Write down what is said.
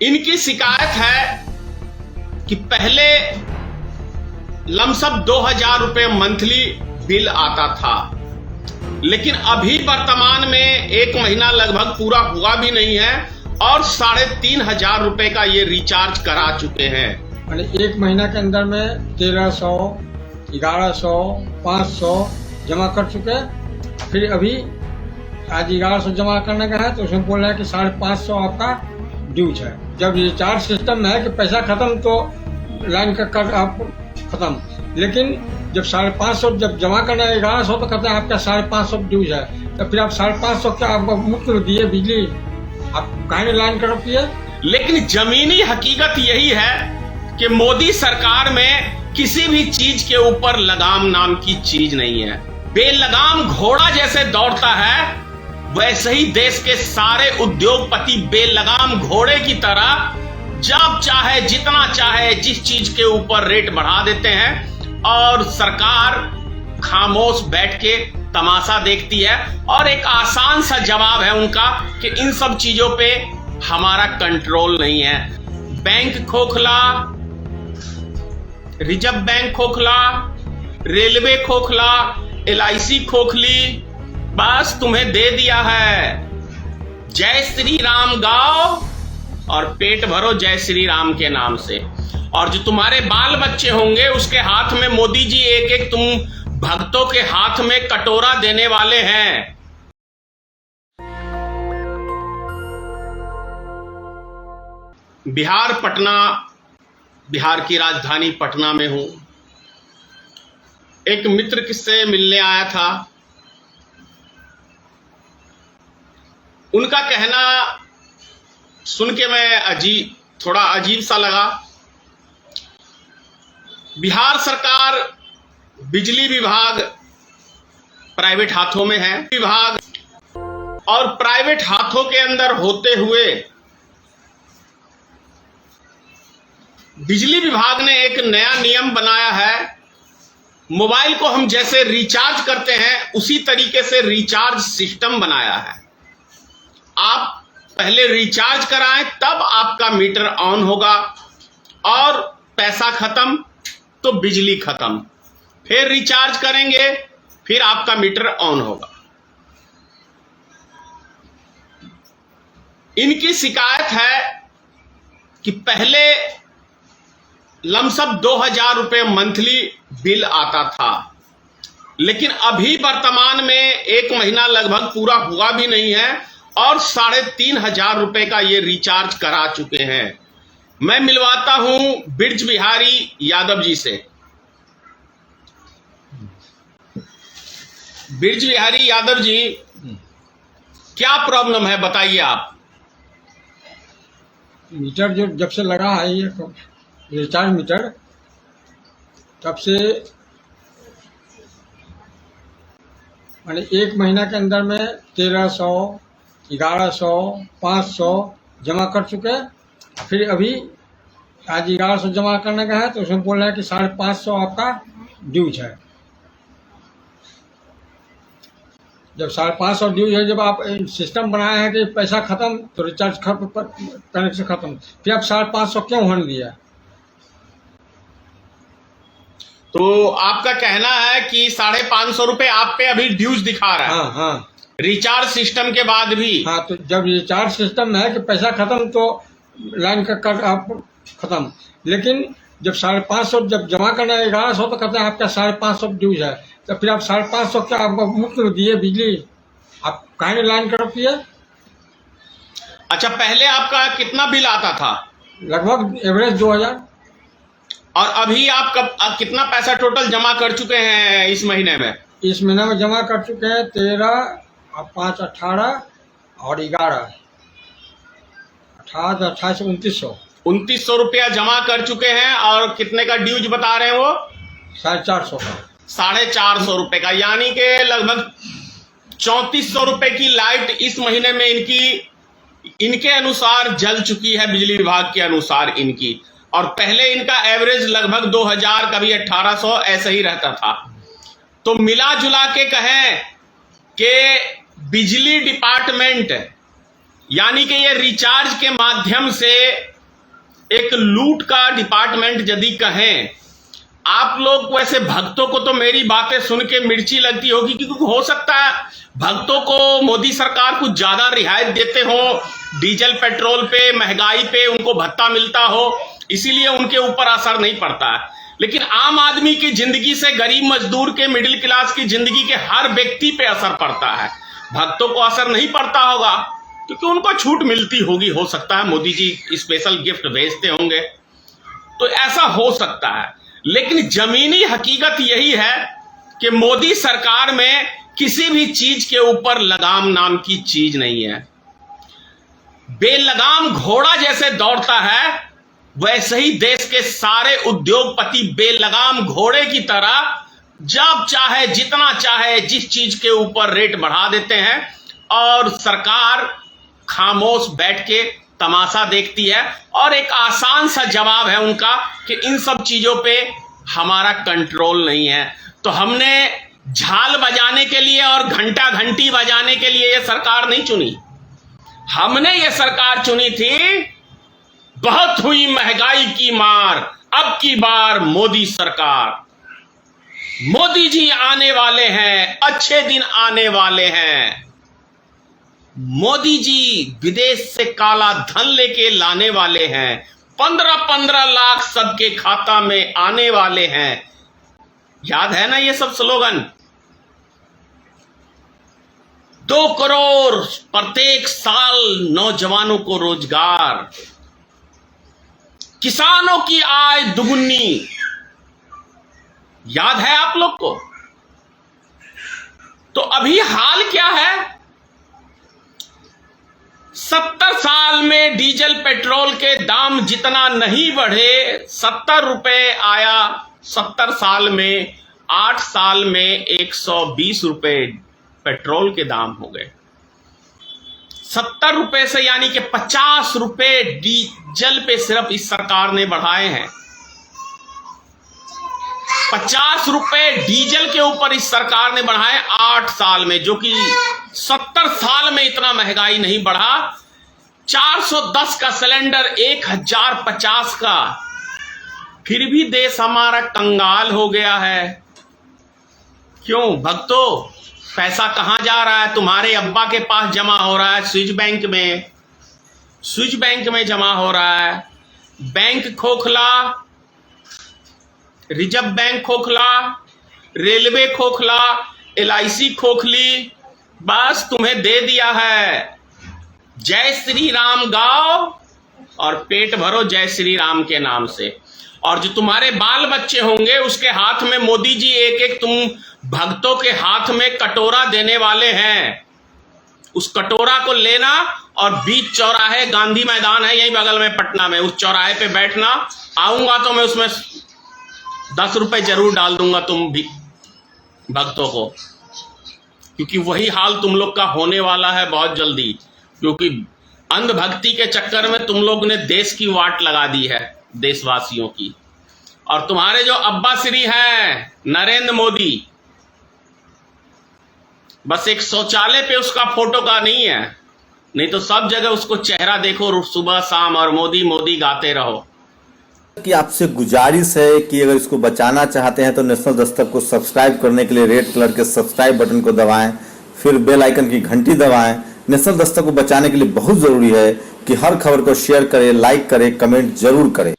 इनकी शिकायत है कि पहले लमसम 2000 रुपए मंथली बिल आता था, लेकिन अभी वर्तमान में 1 महीना लगभग पूरा हुआ भी नहीं है और 3500 रुपए का ये रिचार्ज करा चुके हैं। मैंने 1 महीना के अंदर में 1300, 1100, 500 जमा कर चुके हैं। फिर अभी आज 1100 जमा करने का है तो उसमें बोल रहा है कि 550 आपका ड्यूज है। जब रिचार्ज सिस्टम है कि पैसा खत्म तो लाइन का कर आप खत्म, लेकिन जब 550 जब जमा करना है 1100 तो कहते हैं आपका 550 ड्यूज है। तो फिर आप 550 क्या आपको मुफ्त में दिए बिजली, आप काहे लाइन कर रखी है। लेकिन जमीनी हकीकत यही है कि मोदी सरकार में किसी भी चीज के ऊपर लगाम नाम की चीज नहीं है। बेलगाम घोड़ा जैसे दौड़ता है वैसे ही देश के सारे उद्योगपति बेलगाम घोड़े की तरह जब चाहे जितना चाहे जिस चीज के ऊपर रेट बढ़ा देते हैं और सरकार खामोश बैठ के तमाशा देखती है। और एक आसान सा जवाब है उनका कि इन सब चीजों पे हमारा कंट्रोल नहीं है। बैंक खोखला, रिजर्व बैंक खोखला, रेलवे खोखला, LIC खोखली, बस तुम्हें दे दिया है। जय श्री राम गाओ और पेट भरो जय श्री राम के नाम से। और जो तुम्हारे बाल बच्चे होंगे उसके हाथ में मोदी जी एक एक तुम भक्तों के हाथ में कटोरा देने वाले हैं। बिहार पटना, बिहार की राजधानी पटना में हूं। एक मित्र किससे मिलने आया था। उनका कहना सुन के मैं थोड़ा अजीब सा लगा। बिहार सरकार बिजली विभाग प्राइवेट हाथों में है। विभाग और प्राइवेट हाथों के अंदर होते हुए बिजली विभाग ने एक नया नियम बनाया है। मोबाइल को हम जैसे रिचार्ज करते हैं उसी तरीके से रिचार्ज सिस्टम बनाया है। आप पहले रिचार्ज कराएं तब आपका मीटर ऑन होगा और पैसा खत्म तो बिजली खत्म। फिर रिचार्ज करेंगे फिर आपका मीटर ऑन होगा। इनकी शिकायत है कि पहले लमसम 2000 रुपए मंथली बिल आता था, लेकिन अभी वर्तमान में 1 महीना लगभग पूरा हुआ भी नहीं है और 3500 रुपए का ये रिचार्ज करा चुके हैं। मैं मिलवाता हूं बिरज बिहारी यादव जी से। बिरज बिहारी यादव जी, क्या प्रॉब्लम है बताइए आप। मीटर जो जब से लगा है ये रिचार्ज मीटर, तब से मैंने 1 महीना के अंदर में 1300, 1100, 500 जमा कर चुके हैं। फिर अभी आज 1100 जमा करने का है तो उसमें बोल रहा है कि 550 आपका ड्यूज है। जब 550 ड्यूज है, जब आप सिस्टम बनाए हैं कि पैसा खत्म तो रिचार्ज कनेक्शन खत्म, फिर आप 550 क्यों होने दिया। तो आपका कहना है कि 550 रुपए आप पे अभी ड्यूज दिखा रहा है। हाँ, रिचार्ज सिस्टम के बाद भी। हाँ, तो जब रिचार्ज सिस्टम है कि पैसा खत्म तो लाइन का कर आप खत्म, लेकिन जब 550 जब जमा करना है 1100 तो कहते हैं आपका 550 ड्यूज है। तो फिर आप 550 क्या आपको मुफ्त में दिए बिजली, आप काहे लाइन कर रखी है। अच्छा, पहले आपका कितना बिल आता था। लगभग एवरेज 2000। और अभी आप कितना पैसा टोटल जमा कर चुके हैं इस महीने में। इस महीने में जमा कर चुके हैं 13, 5, 18 और 11, 18, 28, 2900। 2900 रुपया जमा कर चुके हैं और कितने का ड्यूज बता रहे हैं वो 450 का। 450 रुपए का, यानी कि लगभग 3400 रुपए की लाइट इस महीने में इनके अनुसार जल चुकी है, बिजली विभाग के अनुसार इनकी। और पहले इनका एवरेज लगभग 2000, कभी 1800 ऐसे ही रहता था। तो मिला जुला के कहें कि बिजली डिपार्टमेंट यानी कि ये रिचार्ज के माध्यम से एक लूट का डिपार्टमेंट यदि कहें। आप लोग वैसे भक्तों को तो मेरी बातें सुन के मिर्ची लगती होगी, क्योंकि हो सकता है भक्तों को मोदी सरकार कुछ ज्यादा रियायत देते हो, डीजल पेट्रोल पे, महंगाई पे उनको भत्ता मिलता हो, इसीलिए उनके ऊपर असर नहीं पड़ता है। लेकिन आम आदमी की जिंदगी से, गरीब मजदूर के, मिडिल क्लास की जिंदगी के हर व्यक्ति पे असर पड़ता है। भक्तों को असर नहीं पड़ता होगा क्योंकि उनको छूट मिलती होगी, हो सकता है मोदी जी स्पेशल गिफ्ट भेजते होंगे, तो ऐसा हो सकता है। लेकिन जमीनी हकीकत यही है कि मोदी सरकार में किसी भी चीज के ऊपर लगाम नाम की चीज नहीं है। बेलगाम घोड़ा जैसे दौड़ता है, वैसे ही देश के सारे उद्योगपति बेलगाम घोड़े की तरह जब चाहे, जितना चाहे, जिस चीज के ऊपर रेट बढ़ा देते हैं और सरकार खामोश बैठ के तमाशा देखती है। और एक आसान सा जवाब है उनका कि इन सब चीजों पे हमारा कंट्रोल नहीं है। तो हमने झाल बजाने के लिए और घंटा घंटी बजाने के लिए ये सरकार नहीं चुनी, हमने ये सरकार चुनी थी। बहुत हुई महंगाई की मार, अब की बार मोदी सरकार। मोदी जी आने वाले हैं, अच्छे दिन आने वाले हैं। मोदी जी विदेश से काला धन लेके लाने वाले हैं। 15-15 लाख सबके खाता में आने वाले हैं। याद है ना ये सब स्लोगन? 2 करोड़ प्रत्येक साल नौजवानों को रोजगार, किसानों की आय दुगुनी। याद है आप लोग को? तो अभी हाल क्या है? 70 साल में डीजल पेट्रोल के दाम जितना नहीं बढ़े, 70 रुपए आया 70 साल में, 8 साल में 120 रुपए पेट्रोल के दाम हो गए। 70 रुपए से यानी कि 50 रुपए डीजल पे सिर्फ इस सरकार ने बढ़ाए हैं। 50 रुपए डीजल के ऊपर इस सरकार ने बढ़ाए 8 साल में, जो कि 70 साल में इतना महंगाई नहीं बढ़ा। 410 का सिलेंडर 1050 का, फिर भी देश हमारा कंगाल हो गया है। क्यों भक्तों? पैसा कहां जा रहा है? तुम्हारे अब्बा के पास जमा हो रहा है, स्विच बैंक में, स्विच बैंक में जमा हो रहा है। बैंक खोखला, रिजर्व बैंक खोखला, रेलवे खोखला, LIC खोखली, बस तुम्हें दे दिया है। जय श्री राम गाओ और पेट भरो जय श्री राम के नाम से। और जो तुम्हारे बाल बच्चे होंगे उसके हाथ में मोदी जी एक एक तुम भक्तों के हाथ में कटोरा देने वाले हैं। उस कटोरा को लेना और बीच चौराहे, गांधी मैदान है यहीं बगल में पटना में, उस चौराहे पे बैठना। आऊंगा तो मैं उसमें 10 रुपए जरूर डाल दूंगा तुम भी भक्तों को, क्योंकि वही हाल तुम लोग का होने वाला है बहुत जल्दी। क्योंकि अंधभक्ति के चक्कर में तुम लोग ने देश की वाट लगा दी है, देशवासियों की। और तुम्हारे जो अब्बा श्री हैं नरेंद्र मोदी, बस एक शौचालय पे उसका फोटो का नहीं है, नहीं तो सब जगह उसको चेहरा देखो सुबह शाम और मोदी मोदी गाते रहो। कि आपसे गुजारिश है कि अगर इसको बचाना चाहते हैं तो नेशनल दस्तक को सब्सक्राइब करने के लिए रेड कलर के सब्सक्राइब बटन को दबाएं, फिर बेल आइकन की घंटी दबाएं। नेशनल दस्तक को बचाने के लिए बहुत जरूरी है कि हर खबर को शेयर करें, लाइक करें, कमेंट जरूर करें।